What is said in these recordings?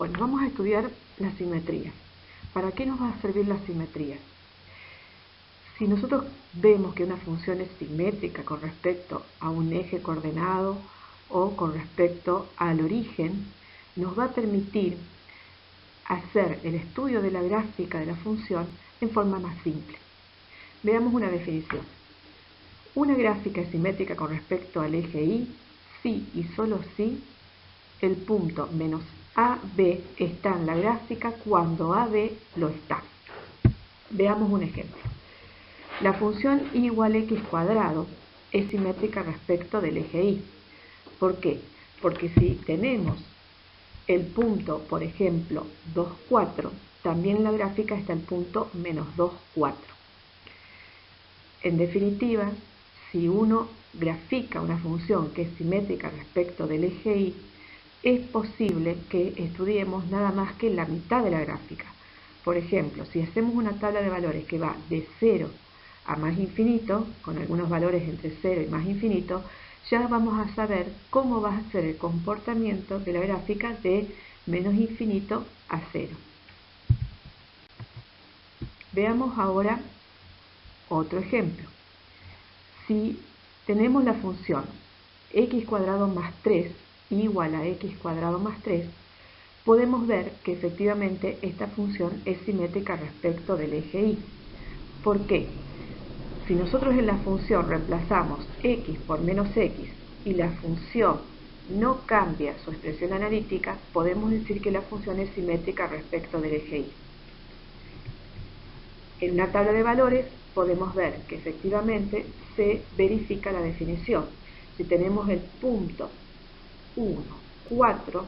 Bueno, vamos a estudiar la simetría. ¿Para qué nos va a servir la simetría? Si nosotros vemos que una función es simétrica con respecto a un eje coordenado o con respecto al origen, nos va a permitir hacer el estudio de la gráfica de la función en forma más simple. Veamos una definición. Una gráfica es simétrica con respecto al eje Y si y solo si el punto menos AB está en la gráfica cuando AB lo está. Veamos un ejemplo. La función y igual a x cuadrado es simétrica respecto del eje Y. ¿Por qué? Porque si tenemos el punto, por ejemplo, 2, 4, también en la gráfica está el punto menos 2, 4. En definitiva, si uno grafica una función que es simétrica respecto del eje Y, es posible que estudiemos nada más que la mitad de la gráfica. Por ejemplo, si hacemos una tabla de valores que va de 0 a más infinito, con algunos valores entre 0 y más infinito, ya vamos a saber cómo va a ser el comportamiento de la gráfica de menos infinito a 0. Veamos ahora otro ejemplo. Si tenemos la función x cuadrado más 3 igual a x cuadrado más 3, podemos ver que efectivamente esta función es simétrica respecto del eje Y. ¿Por qué? Si nosotros en la función reemplazamos x por menos x y la función no cambia su expresión analítica, podemos decir que la función es simétrica respecto del eje Y. En una tabla de valores podemos ver que efectivamente se verifica la definición. Si tenemos el punto 1, 4,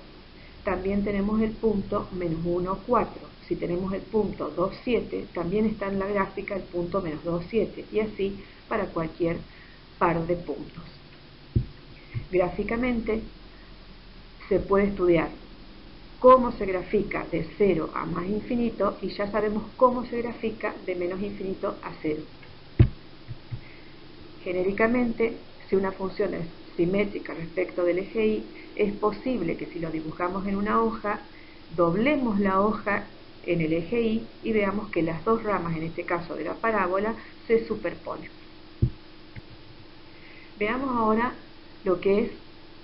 también tenemos el punto menos 1, 4. Si tenemos el punto 2, 7, también está en la gráfica el punto menos 2, 7. Y así para cualquier par de puntos. Gráficamente se puede estudiar cómo se grafica de 0 a más infinito y ya sabemos cómo se grafica de menos infinito a 0. Genéricamente, si una función es simétrica respecto del eje Y, es posible que si lo dibujamos en una hoja, doblemos la hoja en el eje Y y veamos que las dos ramas, en este caso de la parábola, se superponen. Veamos ahora lo que es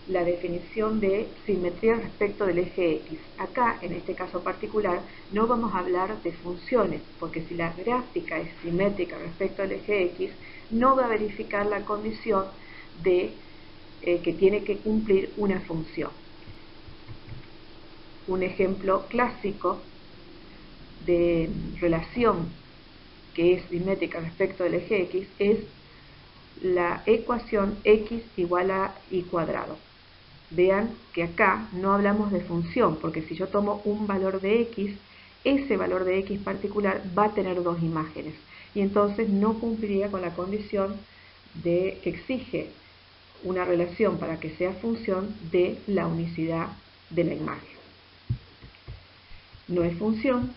la definición de simetría respecto del eje X. Acá, en este caso particular, no vamos a hablar de funciones, porque si la gráfica es simétrica respecto al eje X, no va a verificar la condición de que tiene que cumplir una función. Un ejemplo clásico de relación que es simétrica respecto del eje X es la ecuación x igual a y cuadrado. Vean que acá no hablamos de función, porque si yo tomo un valor de x, ese valor de x particular va a tener dos imágenes, y entonces no cumpliría con la condición de que exige una relación para que sea función de la unicidad de la imagen. No es función,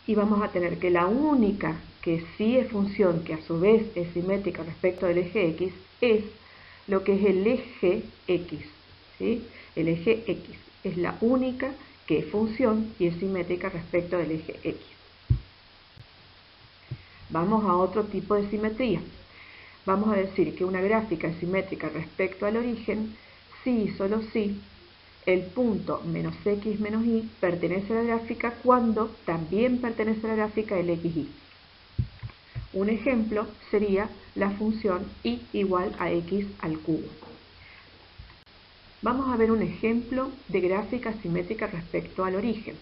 y vamos a tener que la única que sí es función, que a su vez es simétrica respecto del eje X, es lo que es el eje X. ¿Sí? El eje X es la única que es función y es simétrica respecto del eje X. Vamos a otro tipo de simetría. Vamos a decir que una gráfica es simétrica respecto al origen si y solo si el punto menos x menos y pertenece a la gráfica cuando también pertenece a la gráfica el xy. Un ejemplo sería la función y igual a x al cubo. Vamos a ver un ejemplo de gráfica simétrica respecto al origen.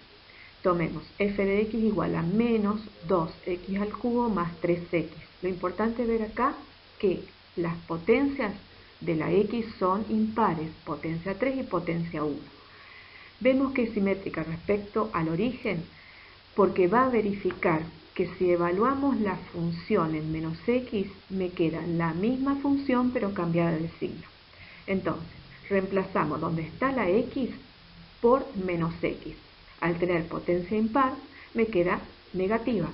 Tomemos f de x igual a menos 2x al cubo más 3x. Lo importante es ver acá que las potencias de la x son impares, potencia 3 y potencia 1. Vemos que es simétrica respecto al origen porque va a verificar que si evaluamos la función en menos x, me queda la misma función pero cambiada de signo. Entonces, reemplazamos donde está la x por menos x. Al tener potencia impar, me queda negativa.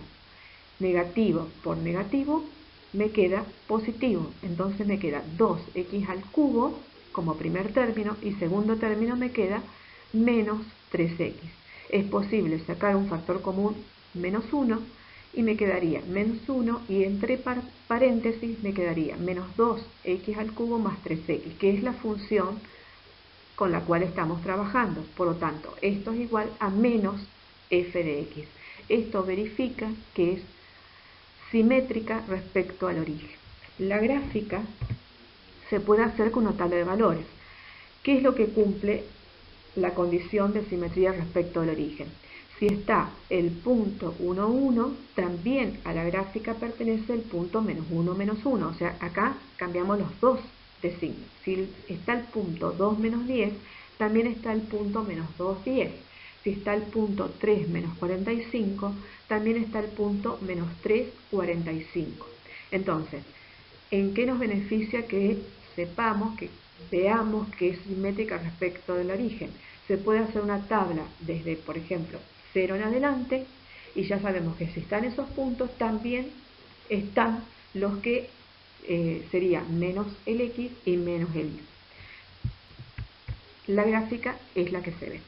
Negativo por negativo me queda positivo. Entonces me queda 2x al cubo como primer término y segundo término me queda menos 3x. Es posible sacar un factor común menos 1 y me quedaría menos 1 y entre paréntesis me quedaría menos 2x al cubo más 3x, que es la función con la cual estamos trabajando. Por lo tanto, esto es igual a menos f de x. Esto verifica que es simétrica respecto al origen. La gráfica se puede hacer con una tabla de valores. ¿Qué es lo que cumple la condición de simetría respecto al origen? Si está el punto 1, 1, también a la gráfica pertenece el punto menos 1, menos 1. O sea, acá cambiamos los dos de signo. Si está el punto 2, menos 10, también está el punto menos 2, 10. Si está el punto 3, menos 45, también está el punto menos 3, 45. Entonces, ¿en qué nos beneficia que sepamos, que veamos que es simétrica respecto del origen? Se puede hacer una tabla desde, por ejemplo, 0 en adelante, y ya sabemos que si están esos puntos, también están los que sería menos el x y menos el y. La gráfica es la que se ve.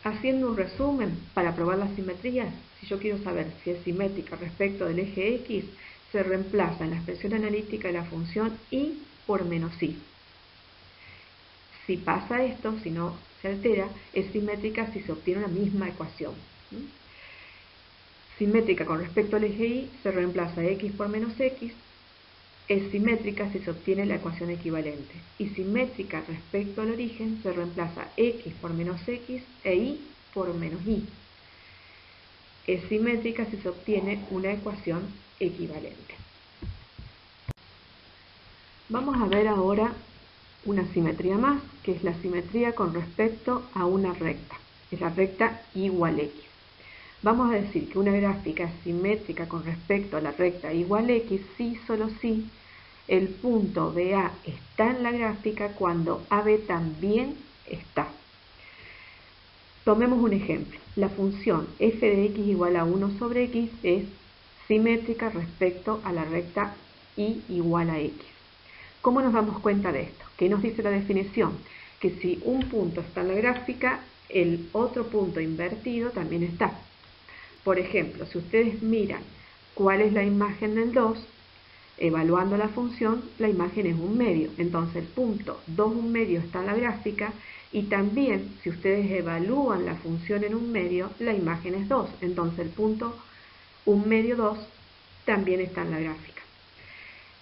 Haciendo un resumen, para probar las simetrías, si yo quiero saber si es simétrica respecto del eje x, se reemplaza en la expresión analítica de la función y por menos y. Si pasa esto, si no se altera, es simétrica si se obtiene la misma ecuación. Simétrica con respecto al eje y, se reemplaza x por menos x. Es simétrica si se obtiene la ecuación equivalente. Y simétrica respecto al origen, se reemplaza x por menos x e y por menos y. Es simétrica si se obtiene una ecuación equivalente. Vamos a ver ahora una simetría más, que es la simetría con respecto a una recta. Es la recta igual x. Vamos a decir que una gráfica es simétrica con respecto a la recta igual x si, solo si, el punto BA está en la gráfica cuando AB también está. Tomemos un ejemplo. La función f de x igual a 1 sobre x es simétrica respecto a la recta y igual a x. ¿Cómo nos damos cuenta de esto? ¿Qué nos dice la definición? Que si un punto está en la gráfica, el otro punto invertido también está. Por ejemplo, si ustedes miran cuál es la imagen del 2, evaluando la función, la imagen es un medio. Entonces el punto 2, un medio está en la gráfica, y también si ustedes evalúan la función en un medio, la imagen es 2. Entonces el punto 1 medio 2 también está en la gráfica.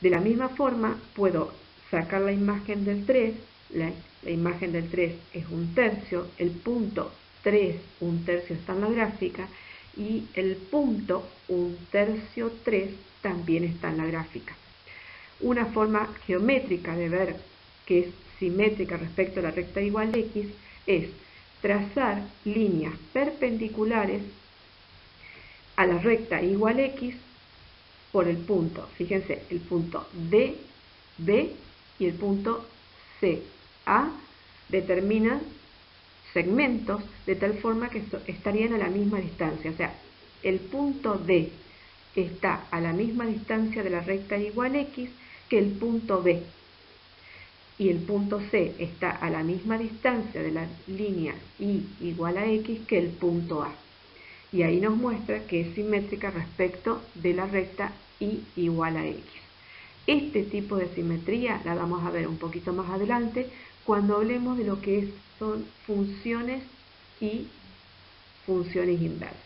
De la misma forma, puedo sacar la imagen del 3, la imagen del 3 es 1/3, el punto 3, 1/3 está en la gráfica, y el punto 1/3, 3 también está en la gráfica. Una forma geométrica de ver que es simétrica respecto a la recta igual de x es trazar líneas perpendiculares a la recta igual x por el punto, fíjense, el punto D, B y el punto C, A, determinan segmentos de tal forma que estarían a la misma distancia. O sea, el punto D está a la misma distancia de la recta igual x que el punto B, y el punto C está a la misma distancia de la línea y igual a x que el punto A. Y ahí nos muestra que es simétrica respecto de la recta y igual a x. Este tipo de simetría la vamos a ver un poquito más adelante cuando hablemos de lo que son funciones y funciones inversas.